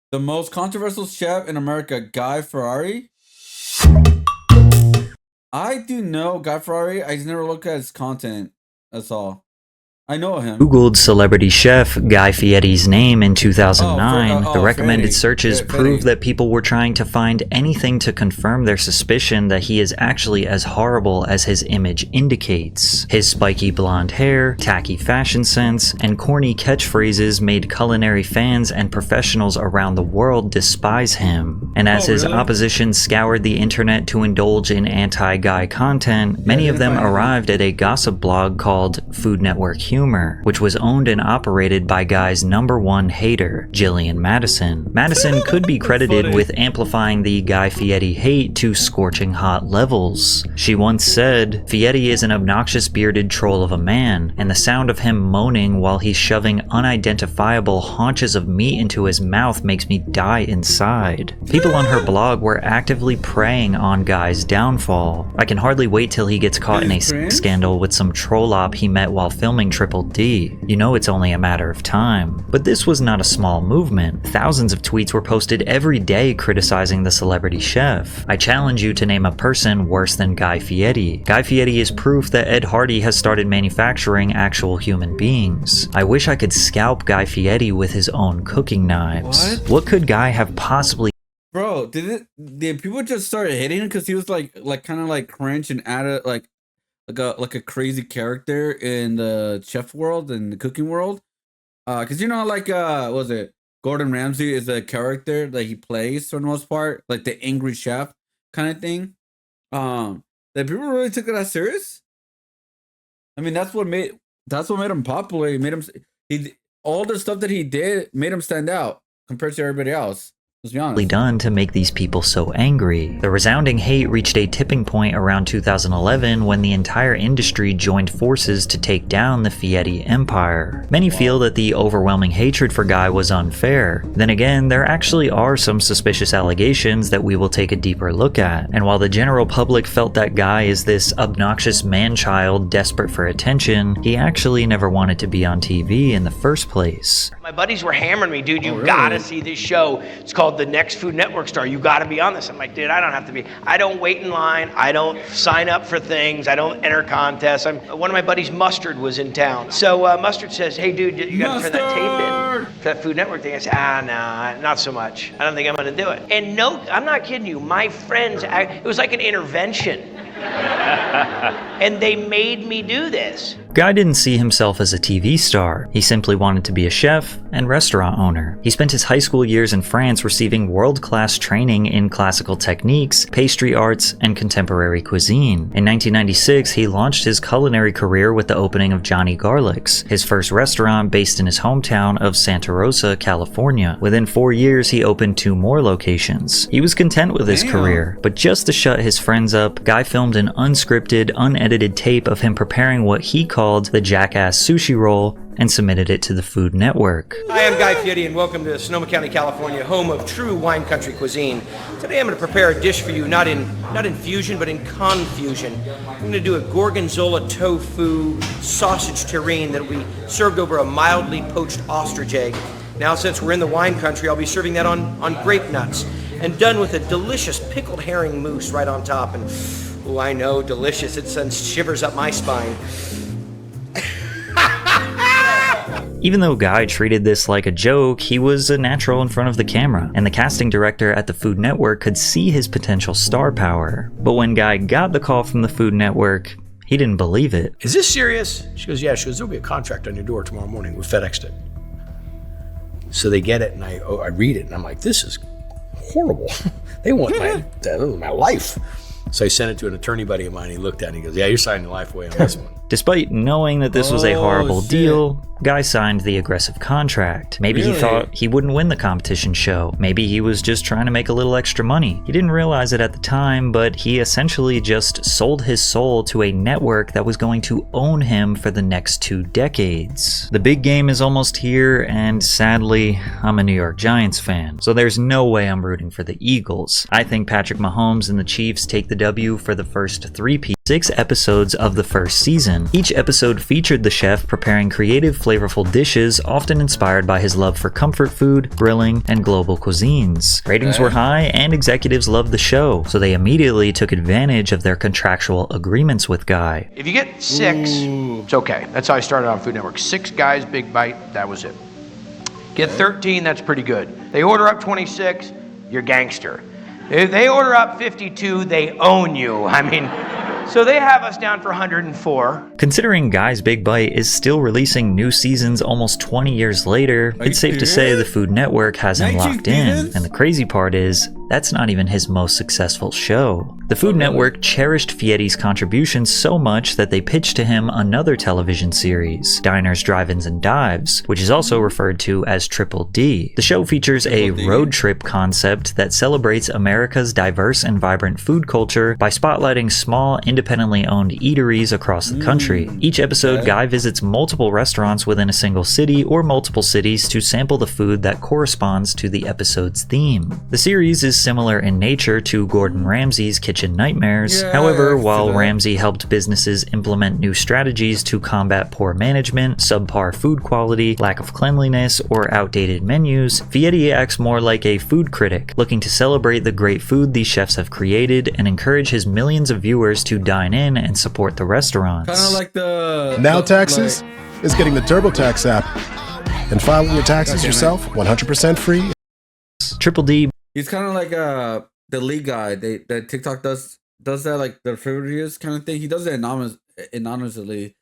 The most controversial chef in America, Guy Fieri. I do know Guy Fieri. I just never look at his content. That's all. I know him. Googled celebrity chef Guy Fieri's name in 2009. The recommended Fieri. searches proved that people were trying to find anything to confirm their suspicion that he is actually as horrible as his image indicates. His spiky blonde hair, tacky fashion sense, and corny catchphrases made culinary fans and professionals around the world despise him. And as his opposition scoured the internet to indulge in anti-Guy content, many of them arrived at a gossip blog called Food Network Humor, which was owned and operated by Guy's #1 hater, Jillian Madison. Madison could be credited with amplifying the Guy Fieri hate to scorching hot levels. She once said, "Fieri is an obnoxious bearded troll of a man, and the sound of him moaning while he's shoving unidentifiable haunches of meat into his mouth makes me die inside." People on her blog were actively preying on Guy's downfall. I can hardly wait till he gets caught in a scandal with some troll op he met while filming Triple D. You know it's only a matter of time. But this was not a small movement. Thousands of tweets were posted every day criticizing the celebrity chef. I challenge you to name a person worse than Guy Fieri. Guy Fieri is proof that Ed Hardy has started manufacturing actual human beings. I wish I could scalp Guy Fieri with his own cooking knives. What could Guy have possibly... Bro, did people just start hitting him because he was like kind of like cringe and added like a crazy character in the chef world and the cooking world? Cause you know, like what was it, Gordon Ramsay is a character that he plays for the most part, like the angry chef kind of thing. That people really took it that serious. I mean, that's what made him popular. He made him all the stuff that he did made him stand out compared to everybody else. Done to make these people so angry. The resounding hate reached a tipping point around 2011 when the entire industry joined forces to take down the Fieri empire. Many feel that the overwhelming hatred for Guy was unfair. Then again, there actually are some suspicious allegations that we will take a deeper look at. And while the general public felt that Guy is this obnoxious man-child desperate for attention, he actually never wanted to be on TV in the first place. My buddies were hammering me, dude, you gotta see this show. It's called The Next Food Network Star. You gotta be on this. I'm like, dude, I don't have to be. I don't wait in line. I don't sign up for things. I don't enter contests. One of my buddies, Mustard, was in town. So Mustard says, hey, dude, you gotta turn that tape in for that Food Network thing. I said, nah, not so much. I don't think I'm gonna do it. And no, I'm not kidding you. My friends, it was like an intervention. And they made me do this. Guy didn't see himself as a TV star. He simply wanted to be a chef and restaurant owner. He spent his high school years in France receiving world-class training in classical techniques, pastry arts, and contemporary cuisine. In 1996, he launched his culinary career with the opening of Johnny Garlic's, his first restaurant based in his hometown of Santa Rosa, California. Within 4 years, he opened 2 more locations. He was content with his career, but just to shut his friends up, Guy filmed an unscripted, unedited tape of him preparing what he called the Jackass Sushi Roll and submitted it to the Food Network. Hi, I'm Guy Fieri and welcome to Sonoma County, California, home of true wine country cuisine. Today I'm going to prepare a dish for you, not in fusion, but in confusion. I'm going to do a gorgonzola tofu sausage terrine that will be served over a mildly poached ostrich egg. Now, since we're in the wine country, I'll be serving that on grape nuts and done with a delicious pickled herring mousse right on top. And oh, I know, delicious. It sends shivers up my spine. Even though Guy treated this like a joke, he was a natural in front of the camera, and the casting director at the Food Network could see his potential star power. But when Guy got the call from the Food Network, he didn't believe it. Is this serious? She goes, yeah. She goes, there'll be a contract on your door tomorrow morning. We FedExed it. So they get it, and I read it, and I'm like, this is horrible. They want my life. So I sent it to an attorney buddy of mine. He looked at it and he goes, yeah, you're signing your life away on this one. Despite knowing that this was a horrible deal, Guy signed the aggressive contract. Maybe he thought he wouldn't win the competition show. Maybe he was just trying to make a little extra money. He didn't realize it at the time, but he essentially just sold his soul to a network that was going to own him for the next 2 decades. The big game is almost here, and sadly, I'm a New York Giants fan, so there's no way I'm rooting for the Eagles. I think Patrick Mahomes and the Chiefs take the W for the first 3-peat 6 episodes of the first season. Each episode featured the chef preparing creative, flavorful dishes, often inspired by his love for comfort food, grilling, and global cuisines. Ratings were high, and executives loved the show, so they immediately took advantage of their contractual agreements with Guy. If you get 6, it's okay. That's how I started on Food Network. 6 guys, big bite, that was it. Get 13, that's pretty good. They order up 26, you're gangster. If they order up 52, they own you. I mean, so they have us down for 104. Considering Guy's Big Bite is still releasing new seasons almost 20 years later, it's safe to say the Food Network has him locked in. And the crazy part is, that's not even his most successful show. The Food Network cherished Fieri's contributions so much that they pitched to him another television series, Diners, Drive-Ins, and Dives, which is also referred to as Triple D. The show features a road trip concept that celebrates America's diverse and vibrant food culture by spotlighting small, independently owned eateries across the country. Each episode, Guy visits multiple restaurants within a single city or multiple cities to sample the food that corresponds to the episode's theme. The series is similar in nature to Gordon Ramsay's Kitchen Nightmares. However, while Ramsay helped businesses implement new strategies to combat poor management, subpar food quality, lack of cleanliness, or outdated menus, Fieri acts more like a food critic, looking to celebrate the great food these chefs have created and encourage his millions of viewers to dine in and support the restaurants. Kind of like the... Now Taxes is getting the TurboTax app and filing your taxes yourself 100% free. Triple D. He's kind of like the lead guy. That TikTok does that, like the reviews kind of thing. He does it anonymously.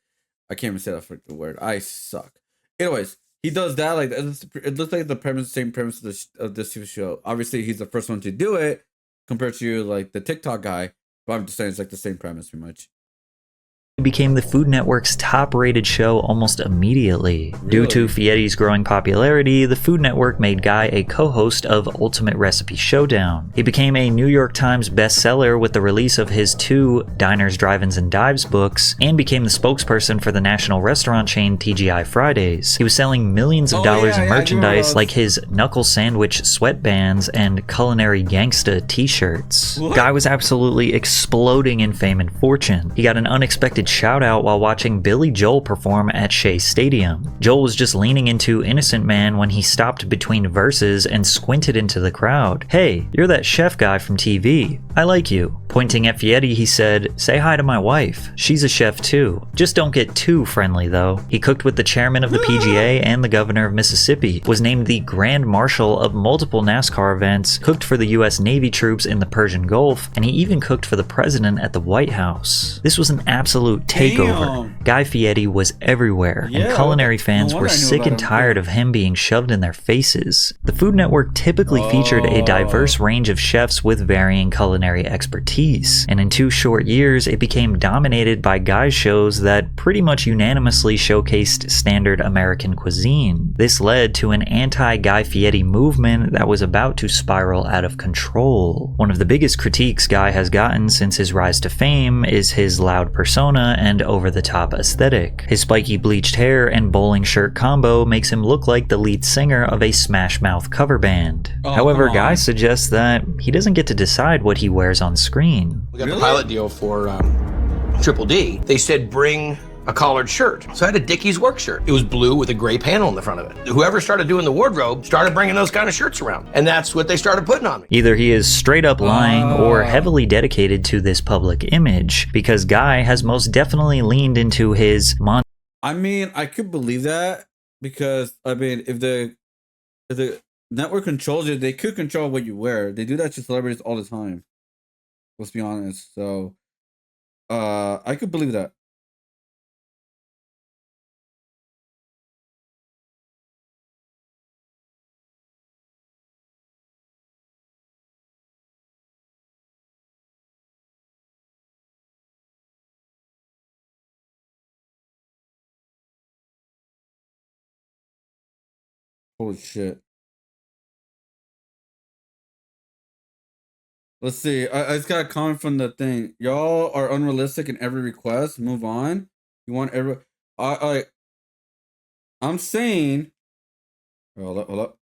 I can't even say that freaking word. I suck. Anyways, he does that. Like it looks like the same premise of this TV show. Obviously, he's the first one to do it compared to like the TikTok guy. But I'm just saying it's like the same premise, pretty much. Became the Food Network's top-rated show almost immediately. Due to Fieri's growing popularity, the Food Network made Guy a co-host of Ultimate Recipe Showdown. He became a New York Times bestseller with the release of his 2 Diners, Drive-Ins, and Dives books, and became the spokesperson for the national restaurant chain TGI Fridays. He was selling millions of dollars in merchandise like his Knuckle Sandwich sweatbands and Culinary Gangsta t-shirts. Guy was absolutely exploding in fame and fortune. He got an unexpected shout out while watching Billy Joel perform at Shea Stadium. Joel was just leaning into Innocent Man when he stopped between verses and squinted into the crowd. "Hey, you're that chef guy from TV. I like you." Pointing at Fieri, he said, "Say hi to my wife. She's a chef too. Just don't get too friendly though." He cooked with the chairman of the PGA and the governor of Mississippi, was named the Grand Marshal of multiple NASCAR events, cooked for the US Navy troops in the Persian Gulf, and he even cooked for the president at the White House. This was an absolute takeover. Guy Fieri was everywhere, and culinary fans were sick and tired of him being shoved in their faces. The Food Network typically featured a diverse range of chefs with varying culinary expertise, and in 2 short years, it became dominated by Guy's shows that pretty much unanimously showcased standard American cuisine. This led to an anti-Guy Fieri movement that was about to spiral out of control. One of the biggest critiques Guy has gotten since his rise to fame is his loud persona and over-the-top aesthetic. His spiky bleached hair and bowling shirt combo makes him look like the lead singer of a Smash Mouth cover band. However, Guy suggests that he doesn't get to decide what he wears on screen. We got the pilot deal for Triple D. They said bring a collared shirt. So I had a Dickies work shirt. It was blue with a gray panel in the front of it. Whoever started doing the wardrobe started bringing those kind of shirts around. And that's what they started putting on me. Either he is straight up lying or heavily dedicated to this public image, because Guy has most definitely leaned into his I mean, I could believe that because I mean, if the network controls it, they could control what you wear. They do that to celebrities all the time. Let's be honest. So, I could believe that. Holy shit. Let's see. I just got a comment from the thing. Y'all are unrealistic in every request. Move on. You want every... I'm saying... Hold up.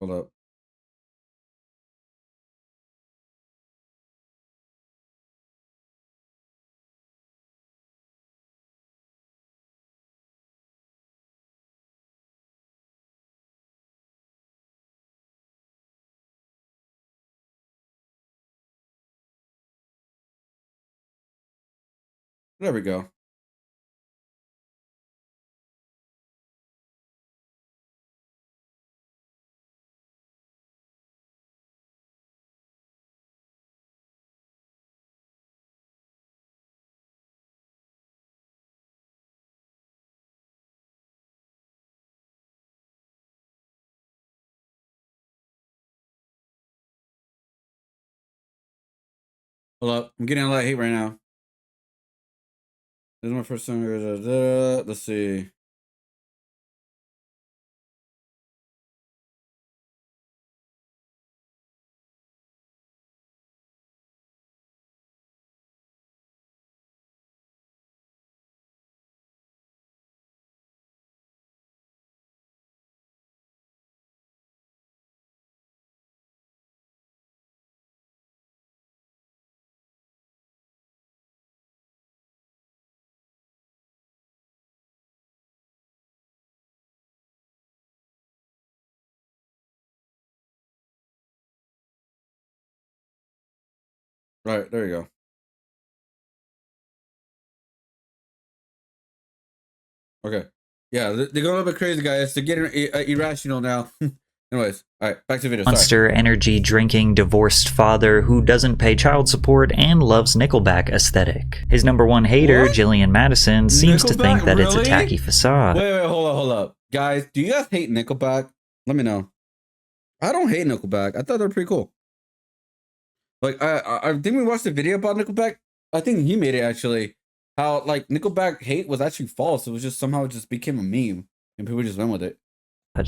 Hold up. There we go. Hold up. I'm getting a lot of hate right now. This is my first time. Let's see. Right, there you go. Okay. Yeah, they're going a little bit crazy, guys. They're getting irrational now. Anyways, all right, back to the video. Monster energy drinking divorced father who doesn't pay child support and loves Nickelback aesthetic. His number one hater, What? Jillian Madison, seems to Nickelback? think that it's a Really? tacky facade. Wait, hold up. Guys, do you guys hate Nickelback? Let me know. I don't hate Nickelback. I thought they were pretty cool. Like, I think we watched a video about Nickelback. I think he made it, actually. How, like, Nickelback hate was actually false. It was just somehow it just became a meme. And people just went with it.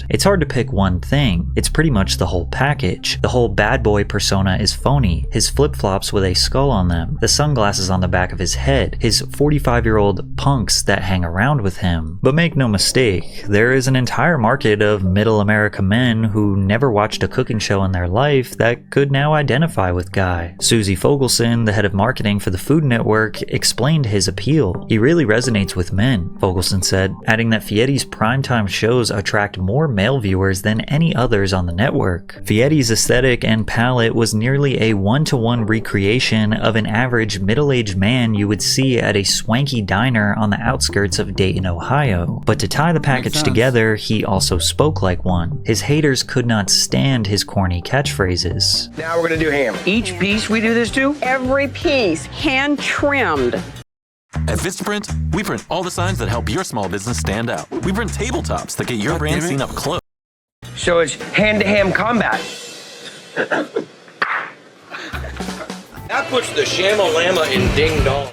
It's hard to pick one thing. It's pretty much the whole package. The whole bad boy persona is phony. His flip-flops with a skull on them, the sunglasses on the back of his head, his 45-year-old punks that hang around with him. But make no mistake, there is an entire market of middle America men who never watched a cooking show in their life that could now identify with Guy. Susie Fogelson, the head of marketing for the Food Network, explained his appeal. He really resonates with men, Fogelson said, adding that Fieri's primetime shows attract more male viewers than any others on the network. Fieri's aesthetic and palette was nearly a one-to-one recreation of an average middle-aged man you would see at a swanky diner on the outskirts of Dayton, Ohio. But to tie the package together, he also spoke like one. His haters could not stand his corny catchphrases. Now we're gonna do ham. Each piece we do this to? Every piece hand trimmed. At Vistaprint, we print all the signs that help your small business stand out. We print tabletops that get your brand seen up close. So it's hand-to-ham combat. That puts the shamalama in ding-dong.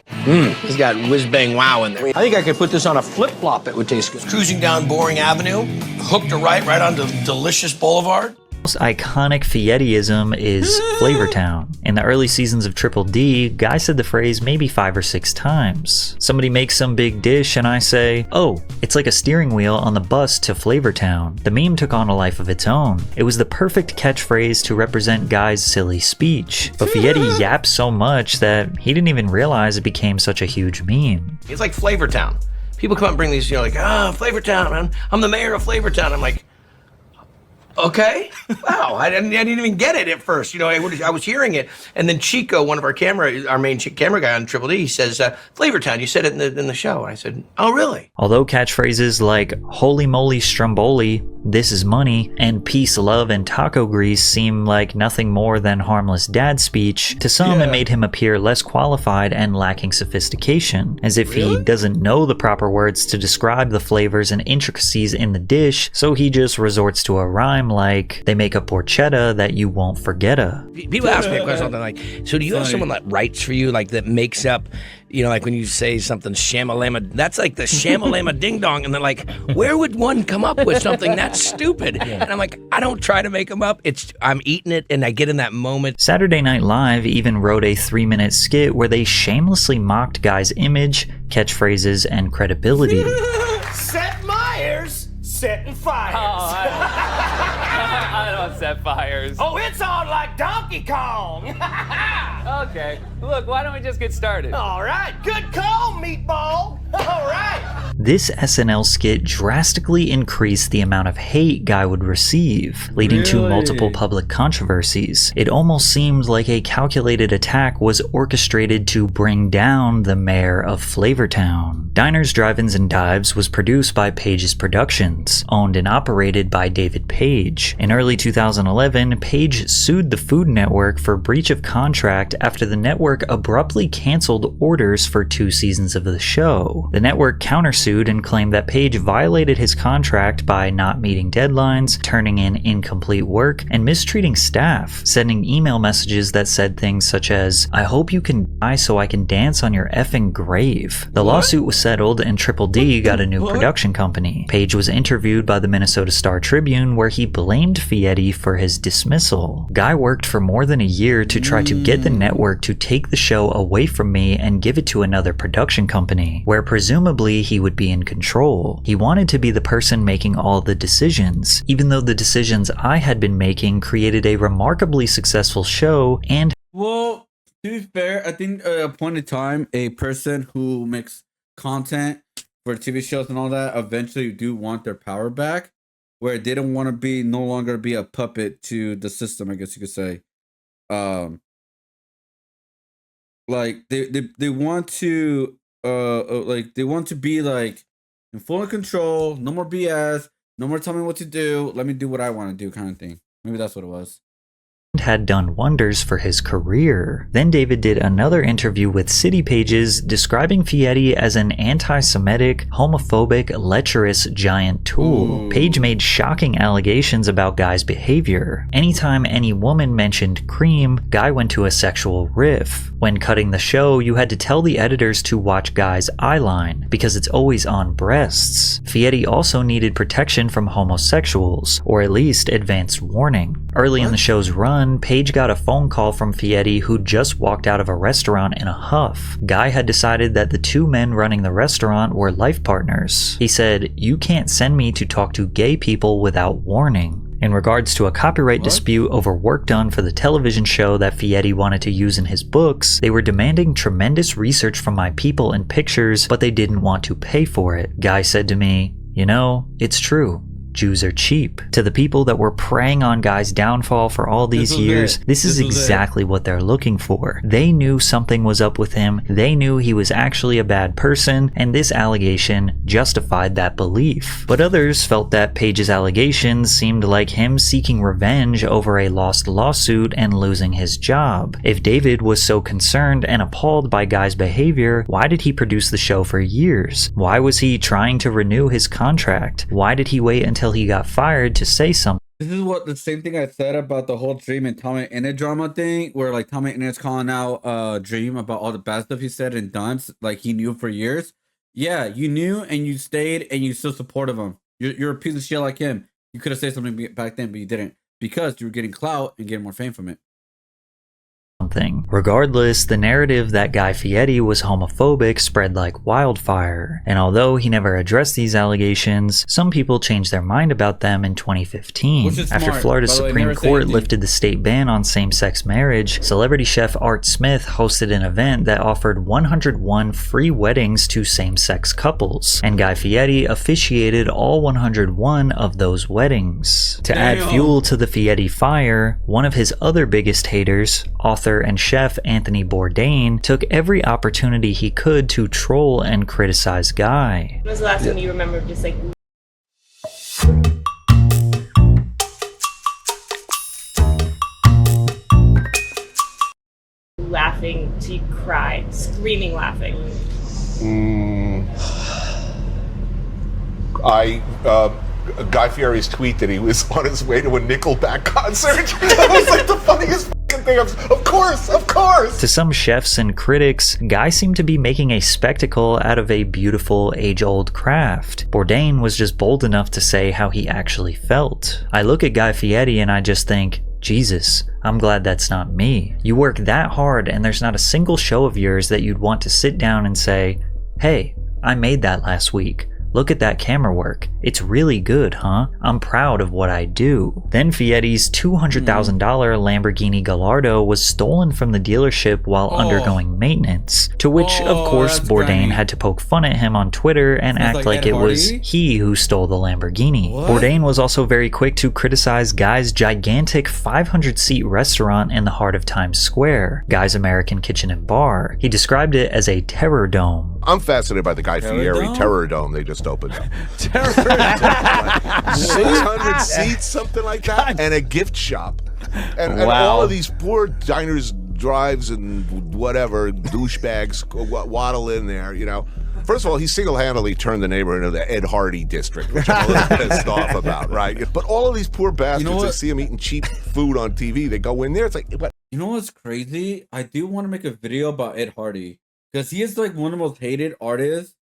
He's got whiz-bang wow in there. I think I could put this on a flip-flop. It would taste good. Cruising down Boring Avenue, hooked a right onto Delicious Boulevard. Most iconic Fieriism is Flavortown. In the early seasons of Triple D, Guy said the phrase maybe 5 or 6 times. Somebody makes some big dish and I say, oh, it's like a steering wheel on the bus to Flavortown. The meme took on a life of its own. It was the perfect catchphrase to represent Guy's silly speech. But Fieri yapped so much that he didn't even realize it became such a huge meme. It's like Flavortown. People come up and bring these, like, Flavortown, man. I'm the mayor of Flavortown. I'm like, okay. Wow, I didn't even get it at first. I was hearing it, and then Chico, one of our main camera guy on Triple D, he says, Flavortown, you said it in the show. And I said, oh, really? Although catchphrases like holy moly stromboli, this is money, and peace, love, and taco grease seem like nothing more than harmless dad speech, to some it made him appear less qualified and lacking sophistication, as if he doesn't know the proper words to describe the flavors and intricacies in the dish, so he just resorts to a rhyme like, they make a porchetta that you won't forget-a. People ask me a question all the time, like, so do you have someone that writes for you, like that makes up, like when you say something shamalama, that's like the shamalama ding dong, and they're like, where would one come up with something that stupid? And I'm like, I don't try to make them up. I'm eating it and I get in that moment. Saturday Night Live even wrote a 3-minute skit where they shamelessly mocked Guy's image, catchphrases, and credibility. Set Myers, setting fires. I don't set fires. Oh, it's on like Donkey Kong. Okay. Look, why don't we just get started? All right. Good call, Meatball. All right. This SNL skit drastically increased the amount of hate Guy would receive, leading to multiple public controversies. It almost seemed like a calculated attack was orchestrated to bring down the mayor of Flavortown. Diners, Drive-Ins, and Dives was produced by Page's Productions, owned and operated by David Page. In early 2011, Page sued the Food Network for breach of contract after the network abruptly canceled orders for 2 seasons of the show. The network countersued and claimed that Page violated his contract by not meeting deadlines, turning in incomplete work, and mistreating staff, sending email messages that said things such as, "I hope you can die so I can dance on your effing grave." The lawsuit was settled and Triple D got a new production company. Page was interviewed by the Minnesota Star-Tribune where he blamed Fieri for his dismissal. Guy worked for more than a year to try to get the network to take the show away from me and give it to another production company, where presumably he would be in control. He wanted to be the person making all the decisions, even though the decisions I had been making created a remarkably successful show and Well, to be fair, I think at a point in time, a person who makes content for TV shows and all that eventually do want their power back, where they don't want to be no longer be a puppet to the system, I guess you could say. Like they want to like they want to be like in full control, no more BS, no more telling me what to do, let me do what I want to do kind of thing. Maybe that's what it was. Had done wonders for his career. Then David did another interview with City Pages describing Fieri as an anti-Semitic, homophobic, lecherous giant tool. Page made shocking allegations about Guy's behavior. Anytime any woman mentioned cream, Guy went to a sexual riff. When cutting the show, you had to tell the editors to watch Guy's eyeline, because it's always on breasts. Fieri also needed protection from homosexuals, or at least advance warning. Early in the show's run, Page got a phone call from Fieri who just walked out of a restaurant in a huff. Guy had decided that the 2 men running the restaurant were life partners. He said, "You can't send me to talk to gay people without warning." In regards to a copyright dispute over work done for the television show that Fieri wanted to use in his books, they were demanding tremendous research from my people and pictures, but they didn't want to pay for it. Guy said to me, "You know, it's true. Jews are cheap." To the people that were preying on Guy's downfall for all these years, this is exactly what they're looking for. They knew something was up with him, they knew he was actually a bad person, and this allegation justified that belief. But others felt that Page's allegations seemed like him seeking revenge over a lost lawsuit and losing his job. If David was so concerned and appalled by Guy's behavior, why did he produce the show for years? Why was he trying to renew his contract? Why did he wait until he got fired to say something? This is what the same thing I said about the whole Dream and Tommy Innit drama thing, where like Tommy Innit's calling out Dream about all the bad stuff he said and done, like he knew for years. Yeah, you knew and you stayed and you still supportive of him. You're a piece of shit like him. You could have said something back then, but you didn't, because you were getting clout and getting more fame from it. Regardless, the narrative that Guy Fieri was homophobic spread like wildfire, and although he never addressed these allegations, some people changed their mind about them in 2015. After Florida's Supreme Court lifted the state ban on same-sex marriage, celebrity chef Art Smith hosted an event that offered 101 free weddings to same-sex couples, and Guy Fieri officiated all 101 of those weddings. To add fuel to the Fieri fire, one of his other biggest haters, author and chef Anthony Bourdain, took every opportunity he could to troll and criticize Guy. When was the last time you remember just like laughing till you cried, screaming laughing? Guy Fieri's tweet that he was on his way to a Nickelback concert. That was like the funniest fucking thing. Of course. To some chefs and critics, Guy seemed to be making a spectacle out of a beautiful, age-old craft. Bourdain was just bold enough to say how he actually felt. I look at Guy Fieri and I just think, Jesus, I'm glad that's not me. You work that hard and there's not a single show of yours that you'd want to sit down and say, hey, I made that last week. Look at that camera work. It's really good, huh? I'm proud of what I do. Then Fieri's $200,000 Lamborghini Gallardo was stolen from the dealership while undergoing maintenance, to which of course Bourdain had to poke fun at him on Twitter and act like it was he who stole the Lamborghini. Bourdain was also very quick to criticize Guy's gigantic 500-seat restaurant in the heart of Times Square, Guy's American Kitchen and Bar. He described it as a terror dome. I'm fascinated by the Guy Fieri Terror Dome they just opened up. Terror Dome. Like 600 seats, something like that, and a gift shop. And all of these poor diners, drives, and whatever, douchebags waddle in there, you know. First of all, he single-handedly turned the neighborhood into the Ed Hardy district, which I'm a little pissed off about, right? But all of these poor bastards, they see him eating cheap food on TV. They go in there, it's like, what? You know what's crazy? I do want to make a video about Ed Hardy, because he is like one of the most hated artists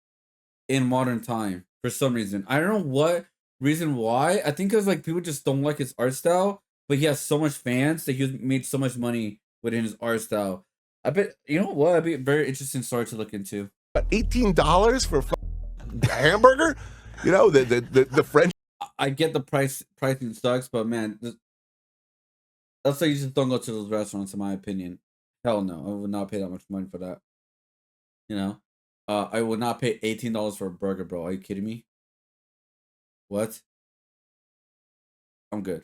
in modern time for some reason. I don't know what reason why. I think because like people just don't like his art style, but he has so much fans that he made so much money within his art style. I bet, you know what? I'd be a very interesting story to look into. $18 for a hamburger? You know, the French. I get the pricing sucks, but man, that's why you just don't go to those restaurants, in my opinion. Hell no, I would not pay that much money for that. You know, I would not pay $18 for a burger, bro. Are you kidding me? What? I'm good.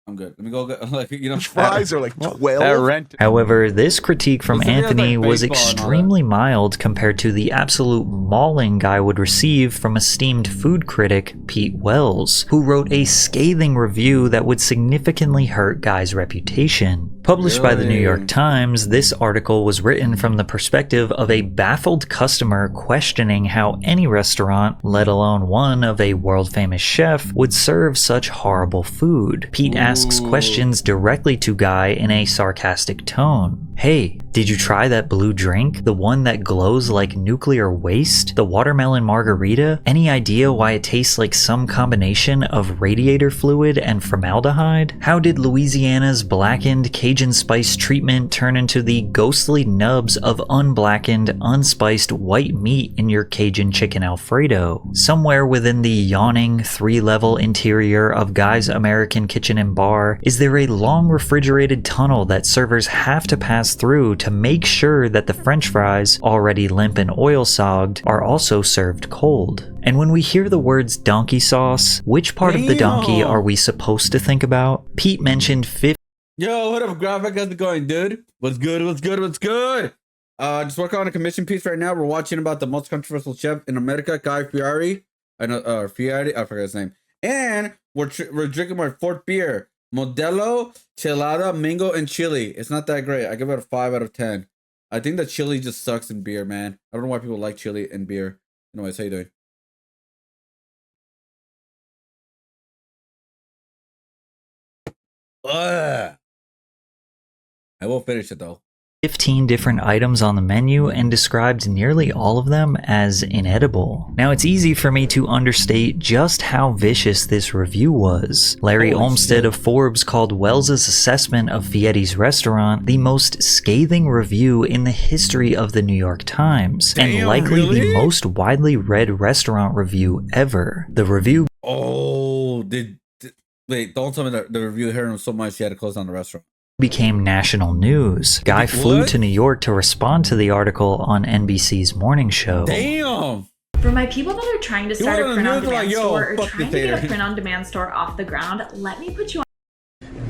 Let me go get, like, you know, fries are like 12. However, this critique from Anthony was extremely mild compared to the absolute mauling Guy would receive from esteemed food critic Pete Wells, who wrote a scathing review that would significantly hurt Guy's reputation. Published by the New York Times, this article was written from the perspective of a baffled customer questioning how any restaurant, let alone one of a world-famous chef, would serve such horrible food. Pete asks questions directly to Guy in a sarcastic tone. Hey, did you try that blue drink? The one that glows like nuclear waste? The watermelon margarita? Any idea why it tastes like some combination of radiator fluid and formaldehyde? How did Louisiana's blackened Cajun spice treatment turn into the ghostly nubs of unblackened, unspiced white meat in your Cajun chicken Alfredo? Somewhere within the yawning 3-level interior of Guy's American Kitchen and Bar, is there a long refrigerated tunnel that servers have to pass through to make sure that the french fries, already limp and oil-sogged, are also served cold? And when we hear the words donkey sauce, which part of the donkey are we supposed to think about? Pete mentioned 50. Yo, what up, Graphic? How's it going, dude? What's good? Just working on a commission piece right now. We're watching about the most controversial chef in America, Guy Fieri. Fieri, I forgot his name. And we're drinking my 4th beer, Modelo, Chelada, Mango, and Chili. It's not that great. I give it a 5 out of 10. I think that chili just sucks in beer, man. I don't know why people like chili in beer. Anyways, how you doing? I will finish it though. 15 different items on the menu and described nearly all of them as inedible. Now, it's easy for me to understate just how vicious this review was. Larry Olmsted of Forbes called Wells's assessment of Fieri's restaurant the most scathing review in the history of the New York Times, and likely the most widely read restaurant review ever. The review... Wait, don't tell me that the review hurt him so much he had to close down the restaurant. Became national news. Guy flew to New York to respond to the article on NBC's morning show. Damn! For my people that are trying to start a print-on-demand store or trying to get a print-on-demand store off the ground, let me put you on.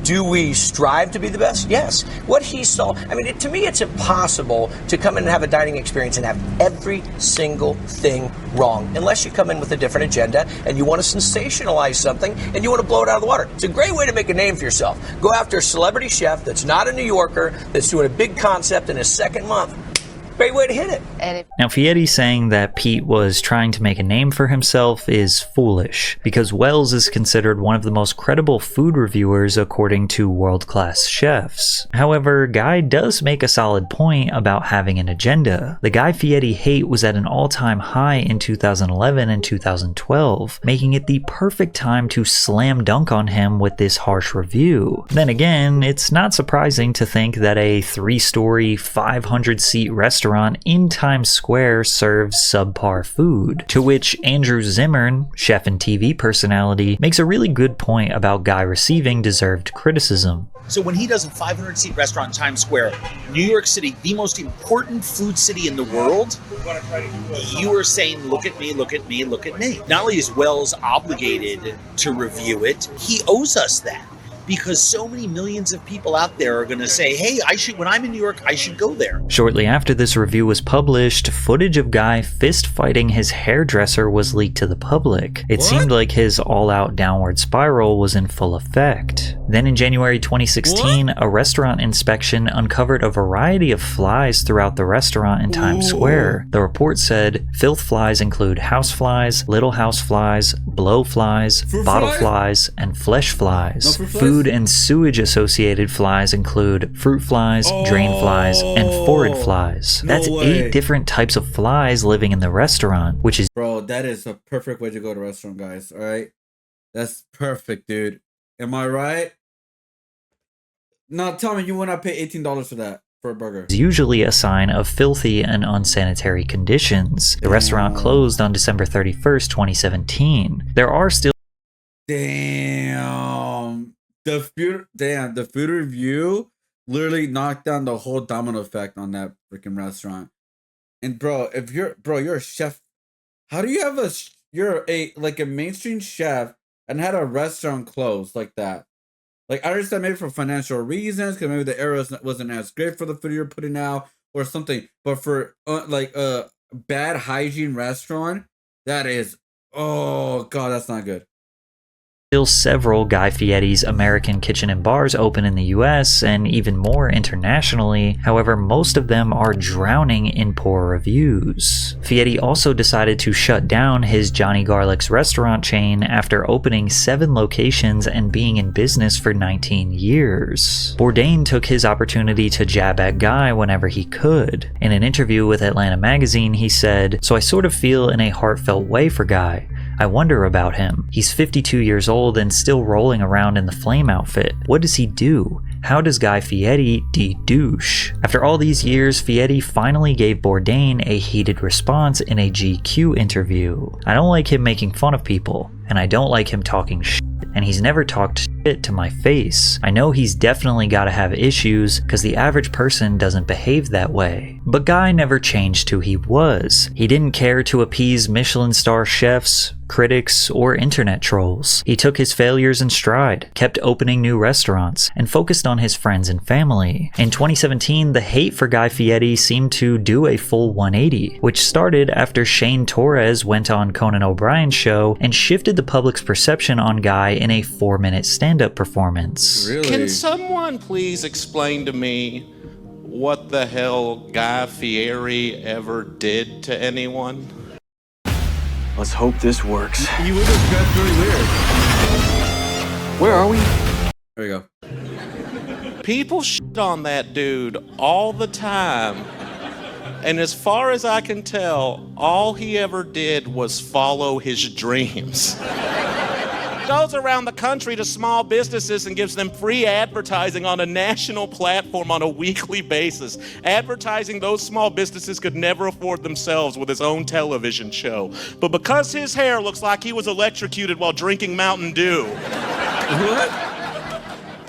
Do we strive to be the best? Yes. What he saw, I mean, to me, it's impossible to come in and have a dining experience and have every single thing wrong, unless you come in with a different agenda and you want to sensationalize something and you want to blow it out of the water. It's a great way to make a name for yourself. Go after a celebrity chef that's not a New Yorker, that's doing a big concept in his 2nd month. Great way to hit it. Now, Fieri saying that Pete was trying to make a name for himself is foolish, because Wells is considered one of the most credible food reviewers according to world-class chefs. However, Guy does make a solid point about having an agenda. The Guy Fieri hate was at an all-time high in 2011 and 2012, making it the perfect time to slam dunk on him with this harsh review. Then again, it's not surprising to think that a 3-story, 500-seat restaurant restaurant in Times Square serves subpar food, to which Andrew Zimmern, chef and TV personality, makes a really good point about Guy receiving deserved criticism. So when he does a 500-seat restaurant in Times Square, New York City, the most important food city in the world, you are saying, look at me, look at me, look at me. Not only is Wells obligated to review it, he owes us that. Because so many millions of people out there are going to say, hey, when I'm in New York, I should go there. Shortly after this review was published, footage of Guy fist-fighting his hairdresser was leaked to the public. It seemed like his all-out downward spiral was in full effect. Then in January 2016, a restaurant inspection uncovered a variety of flies throughout the restaurant in Times Square. The report said, filth flies include house flies, little house flies, blow flies, bottle flies, and flesh flies. Food and sewage associated flies include fruit flies, drain flies, and phorid flies. That's 8 different types of flies living in the restaurant, which is— Bro, that is a perfect way to go to a restaurant, guys. All right? That's perfect, dude. Am I right? Now tell me you would not pay $18 for that, for a burger. usually a sign of filthy and unsanitary conditions. The restaurant closed on December 31st, 2017. There are still— Damn. The food review literally knocked down the whole domino effect on that freaking restaurant. And bro, you're a chef. How do you have you're a mainstream chef and had a restaurant close like that? Like, I understand maybe for financial reasons, because maybe the era wasn't as great for the food you're putting out or something. But for a bad hygiene restaurant, that is, oh god, that's not good. Still several Guy Fieri's American Kitchen and Bars open in the US and even more internationally. However, most of them are drowning in poor reviews. Fieri also decided to shut down his Johnny Garlic's restaurant chain after opening 7 locations and being in business for 19 years. Bourdain took his opportunity to jab at Guy whenever he could. In an interview with Atlanta Magazine, he said, "So I sort of feel in a heartfelt way for Guy. I wonder about him. He's 52 years old and still rolling around in the flame outfit. What does he do? How does Guy Fieri de-douche?" After all these years, Fieri finally gave Bourdain a heated response in a GQ interview. "I don't like him making fun of people, and I don't like him talking shit, and he's never talked shit to my face. I know he's definitely gotta have issues, cause the average person doesn't behave that way." But Guy never changed who he was. He didn't care to appease Michelin star chefs, critics, or internet trolls. He took his failures in stride, kept opening new restaurants, and focused on his friends and family. In 2017, the hate for Guy Fieri seemed to do a full 180, which started after Shane Torres went on Conan O'Brien's show and shifted the public's perception on Guy in a 4-minute stand-up performance. Really? Can someone please explain to me what the hell Guy Fieri ever did to anyone? Let's hope this works. He would have dressed really weird. Where are we? There we go. People shit on that dude all the time. And as far as I can tell, all he ever did was follow his dreams. Goes around the country to small businesses and gives them free advertising on a national platform on a weekly basis. Advertising those small businesses could never afford themselves with his own television show. But because his hair looks like he was electrocuted while drinking Mountain Dew. What?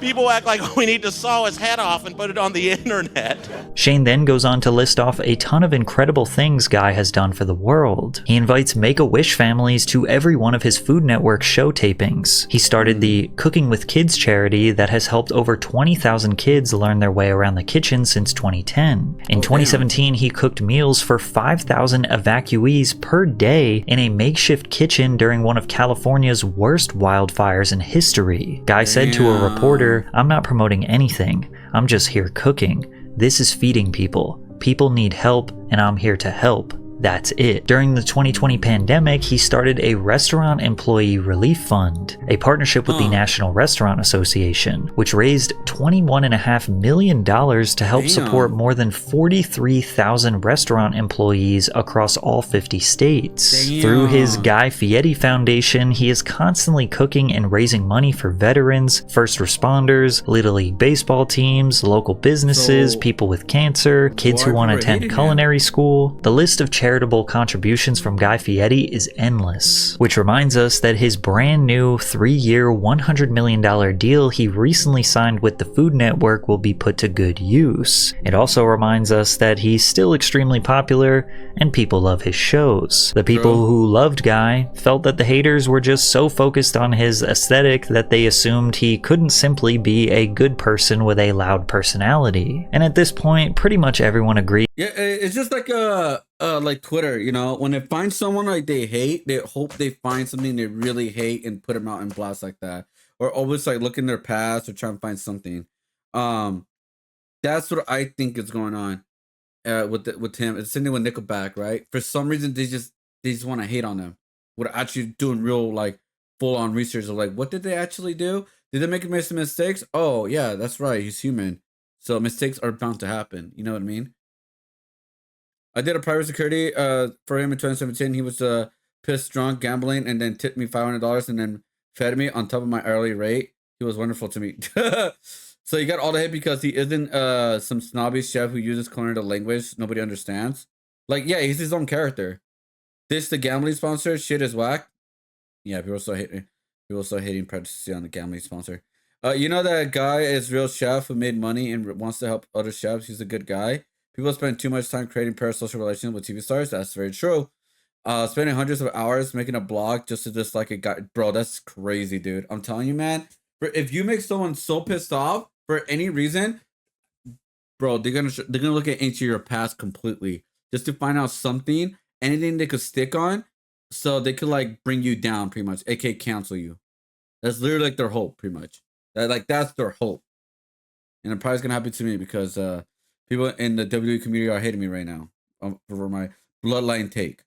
People act like we need to saw his head off and put it on the internet. Shane then goes on to list off a ton of incredible things Guy has done for the world. He invites Make-A-Wish families to every one of his Food Network show tapings. He started the Cooking with Kids charity that has helped over 20,000 kids learn their way around the kitchen since 2010. In 2017, he cooked meals for 5,000 evacuees per day in a makeshift kitchen during one of California's worst wildfires in history. Guy said to a reporter, "I'm not promoting anything. I'm just here cooking. This is feeding people. People need help, and I'm here to help." That's it. During the 2020 pandemic, he started a Restaurant Employee Relief Fund, a partnership with the National Restaurant Association, which raised $21.5 million to help support more than 43,000 restaurant employees across all 50 states. Through his Guy Fieri Foundation, he is constantly cooking and raising money for veterans, first responders, Little League baseball teams, local businesses, people with cancer, kids who want to attend culinary school. The list of charitable contributions from Guy Fieri is endless, which reminds us that his brand new 3-year, $100 million deal he recently signed with the Food Network will be put to good use. It also reminds us that he's still extremely popular and people love his shows. The people who loved Guy felt that the haters were just so focused on his aesthetic that they assumed he couldn't simply be a good person with a loud personality. And at this point, pretty much everyone agreed. Yeah, it's just like Twitter, you know, when they find someone like they hate, they hope they find something they really hate and put them out in blast like that, or always like look in their past or try and find something. That's what I think is going on with him. It's sitting with Nickelback, right? For some reason, they just want to hate on them without actually doing real like full on research of like what did they actually do? Did they make some mistakes? Oh yeah, that's right. He's human, so mistakes are bound to happen. You know what I mean? I did a private security for him in 2017. He was pissed drunk gambling and then tipped me $500 and then fed me on top of my hourly rate. He was wonderful to me. So you got all the hate because he isn't some snobby chef who uses culinary language nobody understands. Like, yeah, he's his own character. This the gambling sponsor shit is whack. Yeah, people still hating prejudice on the gambling sponsor. You know that guy is real chef who made money and wants to help other chefs. He's a good guy. People spend too much time creating parasocial relations with TV stars. That's very true. Spending hundreds of hours making a blog just to dislike a guy. Bro, that's crazy, dude. I'm telling you, man. If you make someone so pissed off for any reason, bro, they're gonna look into your past completely just to find out something, anything they could stick on, so they could like bring you down, pretty much, aka cancel you. That's literally like their hope, pretty much. That's their hope, and it probably is gonna happen to me because people in the WWE community are hating me right now for my bloodline take.